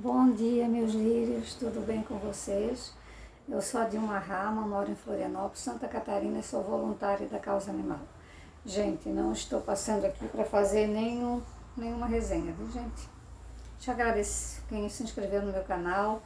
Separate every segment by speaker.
Speaker 1: Bom dia, meus lírios, tudo bem com vocês? Eu sou a Dilma Rama, moro em Florianópolis, Santa Catarina e sou voluntária da Causa Animal. Gente, não estou passando aqui para fazer nenhuma resenha, viu, gente? Te agradeço quem se inscreveu no meu canal.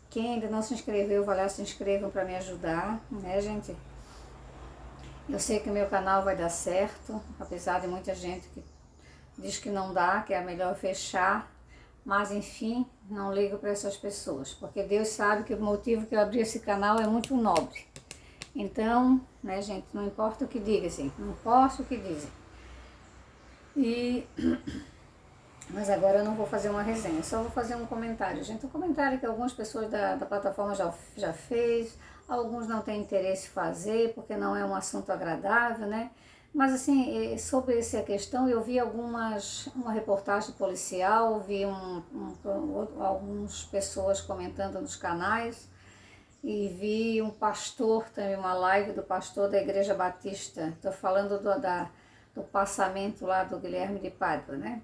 Speaker 1: Quem ainda não se inscreveu, vai lá, se inscrevam para me ajudar, né, gente? Eu sei que o meu canal vai dar certo, apesar de muita gente que diz que não dá, que é melhor fechar. Mas enfim, não ligo para essas pessoas, porque Deus sabe que o motivo que eu abri esse canal é muito nobre. Então, né, gente, não importa o que digam, assim, não importa o que dizem. Mas agora eu não vou fazer uma resenha, só vou fazer um comentário. Gente, um comentário que algumas pessoas da plataforma já fez, alguns não têm interesse em fazer, porque não é um assunto agradável, né? Mas assim, sobre essa questão, eu vi uma reportagem policial, vi algumas pessoas comentando nos canais, e vi um pastor, também uma live do pastor da Igreja Batista, estou falando do passamento lá do Guilherme de Pádua, né?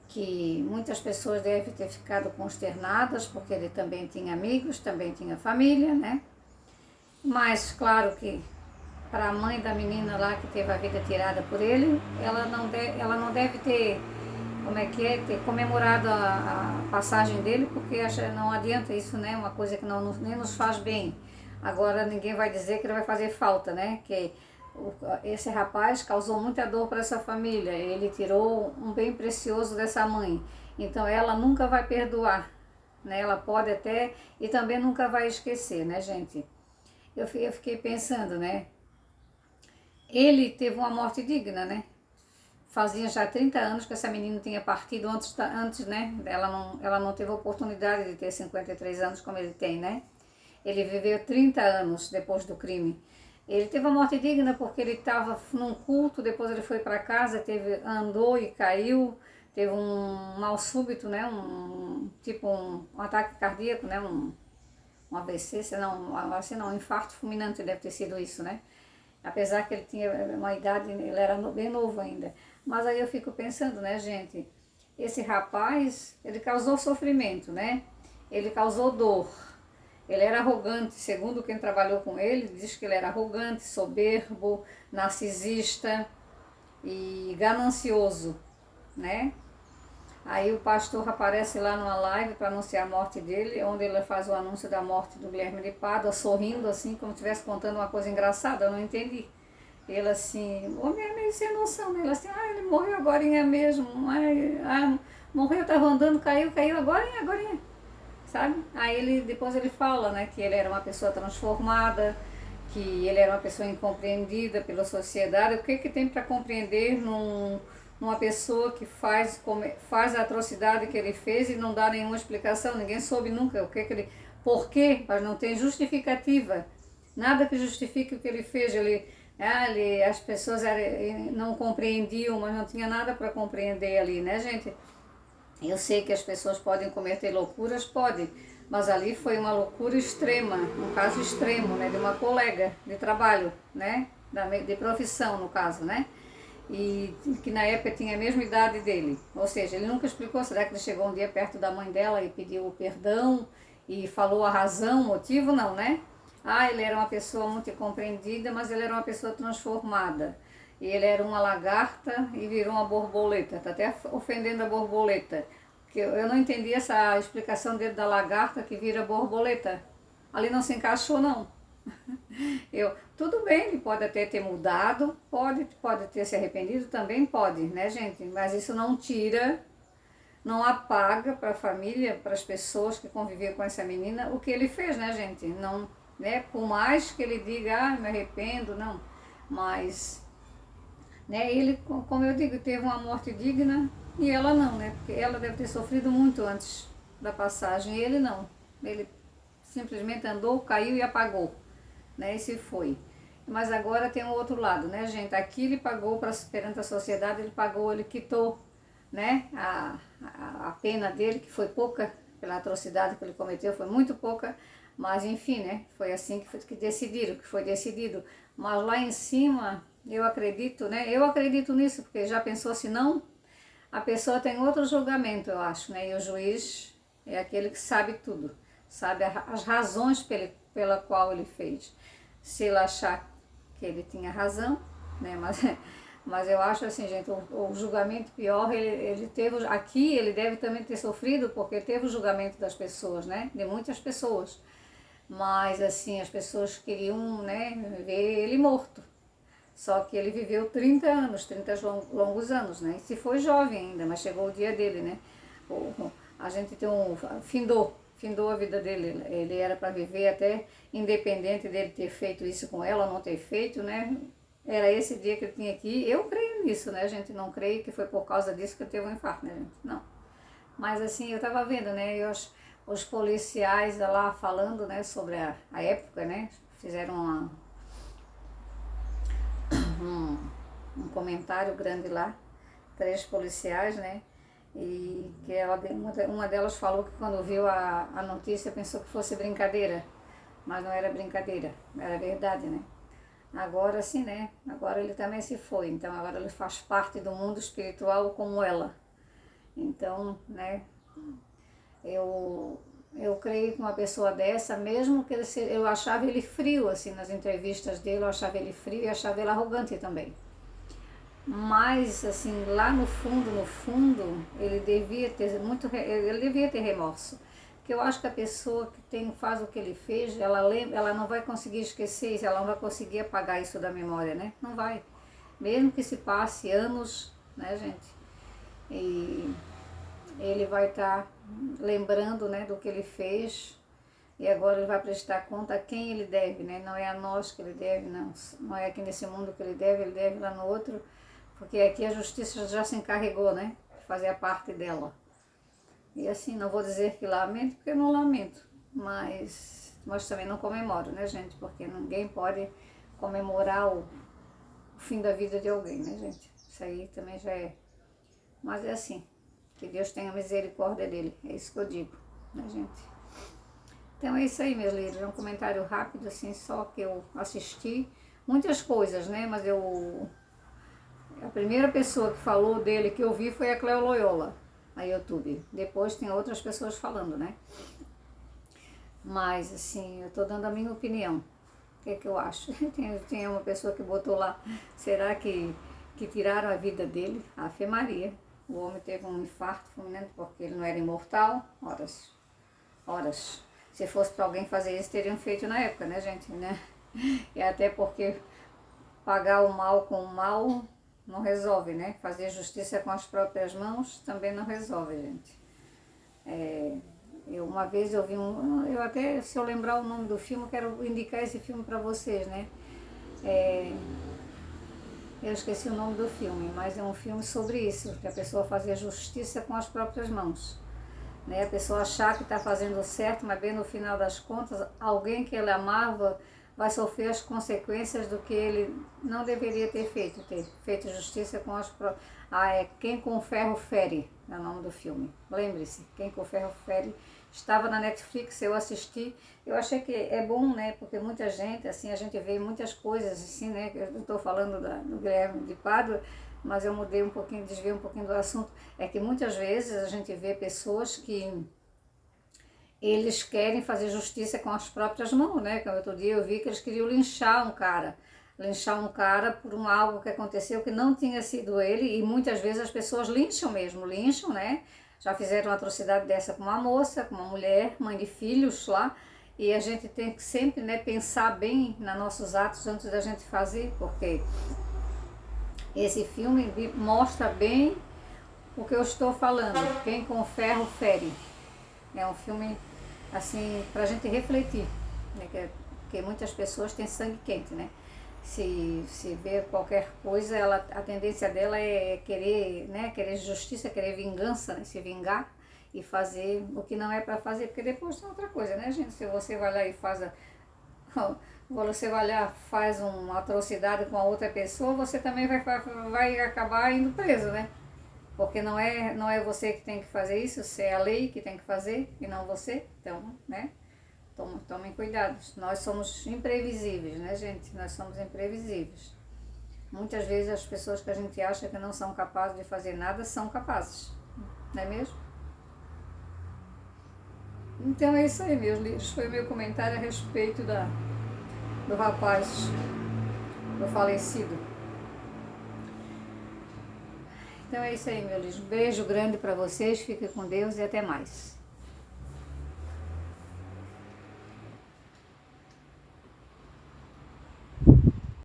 Speaker 1: Que muitas pessoas devem ter ficado consternadas, porque ele também tinha amigos, também tinha família, né? Mas claro que para a mãe da menina lá que teve a vida tirada por ele, ela não deve ter, ter comemorado a passagem dele, porque não adianta isso, né? Uma coisa que nem nos faz bem. Agora ninguém vai dizer que ele vai fazer falta, né? Que esse rapaz causou muita dor para essa família, ele tirou um bem precioso dessa mãe, então ela nunca vai perdoar, né? Ela pode até, e também nunca vai esquecer, né, gente? Eu fiquei pensando, né? Ele teve uma morte digna, né? Fazia já 30 anos que essa menina tinha partido antes, né? Ela não teve a oportunidade de ter 53 anos como ele tem, né? Ele viveu 30 anos depois do crime. Ele teve uma morte digna porque ele estava num culto, depois ele foi para casa, andou e caiu, teve um mal súbito, né? Um ataque cardíaco, né? Um AVC, um infarto fulminante deve ter sido isso, né? Apesar que ele tinha uma idade, ele era bem novo ainda. Mas aí eu fico pensando, né, gente, esse rapaz, ele causou sofrimento, né? Ele causou dor. Ele era arrogante, segundo quem trabalhou com ele, diz que ele era arrogante, soberbo, narcisista e ganancioso, né? Aí o pastor aparece lá numa live para anunciar a morte dele, onde ele faz o anúncio da morte do Guilherme de Pádua, sorrindo assim, como se estivesse contando uma coisa engraçada, eu não entendi. Ele assim, homem é meio sem noção, né? Ele assim, ele morreu agorinha mesmo, morreu, estava andando, caiu agorinha, sabe? Depois ele fala, né, que ele era uma pessoa transformada, que ele era uma pessoa incompreendida pela sociedade. O que tem para compreender numa pessoa que faz a atrocidade que ele fez e não dá nenhuma explicação? Ninguém soube nunca por quê, mas não tem justificativa. Nada que justifique o que ele fez. As pessoas não compreendiam, mas não tinha nada para compreender ali, né, gente? Eu sei que as pessoas podem cometer loucuras, pode, mas ali foi uma loucura extrema, um caso extremo, né, de uma colega de trabalho, né, de profissão no caso, né, e que na época tinha a mesma idade dele, ou seja, ele nunca explicou. Será que ele chegou um dia perto da mãe dela e pediu perdão e falou a razão, o motivo? Não, né? Ele era uma pessoa muito incompreendida, mas ele era uma pessoa transformada. E ele era uma lagarta e virou uma borboleta. Está até ofendendo a borboleta. Que eu não entendi essa explicação dele da lagarta que vira borboleta. Ali não se encaixou, não. Tudo bem, ele pode até ter mudado, pode ter se arrependido, também pode, né, gente? Mas isso não tira, não apaga para a família, para as pessoas que conviviam com essa menina, o que ele fez, né, gente? Não, né? Por mais que ele diga, me arrependo, não. Mas, né, ele, como eu digo, teve uma morte digna e ela não, né? Porque ela deve ter sofrido muito antes da passagem, e ele não. Ele simplesmente andou, caiu e apagou, né? E se foi. Mas agora tem o outro lado, né, gente? Aqui ele pagou perante a sociedade, ele quitou, né, a pena dele, que foi pouca, pela atrocidade que ele cometeu, foi muito pouca, mas enfim, né, foi assim que foi decidido. Mas lá em cima, eu acredito, né, eu acredito nisso, porque já pensou se não? a pessoa tem outro julgamento, eu acho, né? E o juiz é aquele que sabe tudo, sabe as razões pela qual ele fez. Se ele achar que ele tinha razão, né? Mas eu acho assim, gente, o julgamento pior, ele teve, aqui ele deve também ter sofrido, porque teve o julgamento das pessoas, né? De muitas pessoas. Mas assim, as pessoas queriam, né, ver ele morto. Só que ele viveu 30 anos, 30 longos anos, né? E se foi jovem ainda, mas chegou o dia dele, né? A gente tem findou a vida dele. Ele era para viver até independente dele ter feito isso com ela ou não ter feito, né? Era esse dia que ele tinha aqui. Eu creio nisso, né? A gente não crê que foi por causa disso que ele teve um infarto, né, gente? Não. Mas assim, eu tava vendo, né? E os policiais lá falando, né, sobre a época, né? Fizeram um comentário grande lá, 3 policiais, né? E que uma delas falou que quando viu a notícia pensou que fosse brincadeira, mas não era brincadeira, era verdade, né? Agora sim, né? Agora ele também se foi, então agora ele faz parte do mundo espiritual como ela. Então, né? Eu creio que uma pessoa dessa, mesmo que eu achava ele frio, assim, nas entrevistas dele, eu achava ele frio e achava ele arrogante também. Mas, assim, lá no fundo, ele devia ter remorso. Porque eu acho que a pessoa que faz o que ele fez, ela não vai conseguir esquecer isso, ela não vai conseguir apagar isso da memória, né? Não vai. Mesmo que se passe anos, né, gente? E ele vai estar lembrando, né, do que ele fez, e agora ele vai prestar conta a quem ele deve, né? Não é a nós que ele deve, não é aqui nesse mundo que ele deve lá no outro, porque aqui a justiça já se encarregou, né, de fazer a parte dela. E assim, não vou dizer que lamento, porque eu não lamento, mas também não comemoro, né, gente, porque ninguém pode comemorar o fim da vida de alguém, né, gente? Isso aí também já é. Mas é assim, que Deus tenha misericórdia dele, é isso que eu digo, né, gente? Então é isso aí, meus líderes, é um comentário rápido, assim, só que eu assisti muitas coisas, né, mas a primeira pessoa que falou dele que eu vi foi a Cleo Loyola, na YouTube. Depois tem outras pessoas falando, né? Mas, assim, eu tô dando a minha opinião. O que é que eu acho? Tem uma pessoa que botou lá, será que tiraram a vida dele? Ave Maria. O homem teve um infarto fulminante porque ele não era imortal. Horas. Se fosse para alguém fazer isso, teriam feito na época, né, gente? Né? E até porque pagar o mal com o mal não resolve, né? Fazer justiça com as próprias mãos também não resolve, gente. Uma vez eu vi eu até, se eu lembrar o nome do filme, eu quero indicar esse filme para vocês, né? Eu esqueci o nome do filme, mas é um filme sobre isso, que a pessoa fazia justiça com as próprias mãos. Né? A pessoa achar que está fazendo certo, mas bem no final das contas, alguém que ele amava vai sofrer as consequências do que ele não deveria ter feito justiça com as próprias... Quem com ferro fere, é o nome do filme. Lembre-se, Quem com ferro fere. Estava na Netflix, eu assisti, eu achei que é bom, né, porque muita gente, assim, a gente vê muitas coisas, assim, né, eu estou falando do Guilherme de Pádua, mas eu mudei um pouquinho, desviei um pouquinho do assunto, é que muitas vezes a gente vê pessoas que eles querem fazer justiça com as próprias mãos, né, que outro dia eu vi que eles queriam linchar um cara por algo que aconteceu que não tinha sido ele, e muitas vezes as pessoas lincham, né, já fizeram uma atrocidade dessa com uma moça, com uma mulher, mãe de filhos lá, e a gente tem que sempre, né, pensar bem nos nossos atos antes da gente fazer, porque esse filme mostra bem o que eu estou falando, Quem com ferro fere. É um filme, assim, pra gente refletir, né, porque muitas pessoas têm sangue quente, né? Se vê qualquer coisa, a tendência dela é querer, né, querer justiça, querer vingança, né, se vingar e fazer o que não é para fazer, porque depois tem outra coisa, né, gente? Se você vai lá e faz uma atrocidade com a outra pessoa, você também vai acabar indo preso, né? Porque não é você que tem que fazer isso, é a lei que tem que fazer e não você, então, né? Tomem cuidado, nós somos imprevisíveis, né, gente? Nós somos imprevisíveis. Muitas vezes as pessoas que a gente acha que não são capazes de fazer nada, são capazes, não é mesmo? Então é isso aí, meus livros. Foi o meu comentário a respeito do rapaz, do falecido. Então é isso aí, meus livros. Um beijo grande para vocês, fiquem com Deus e até mais.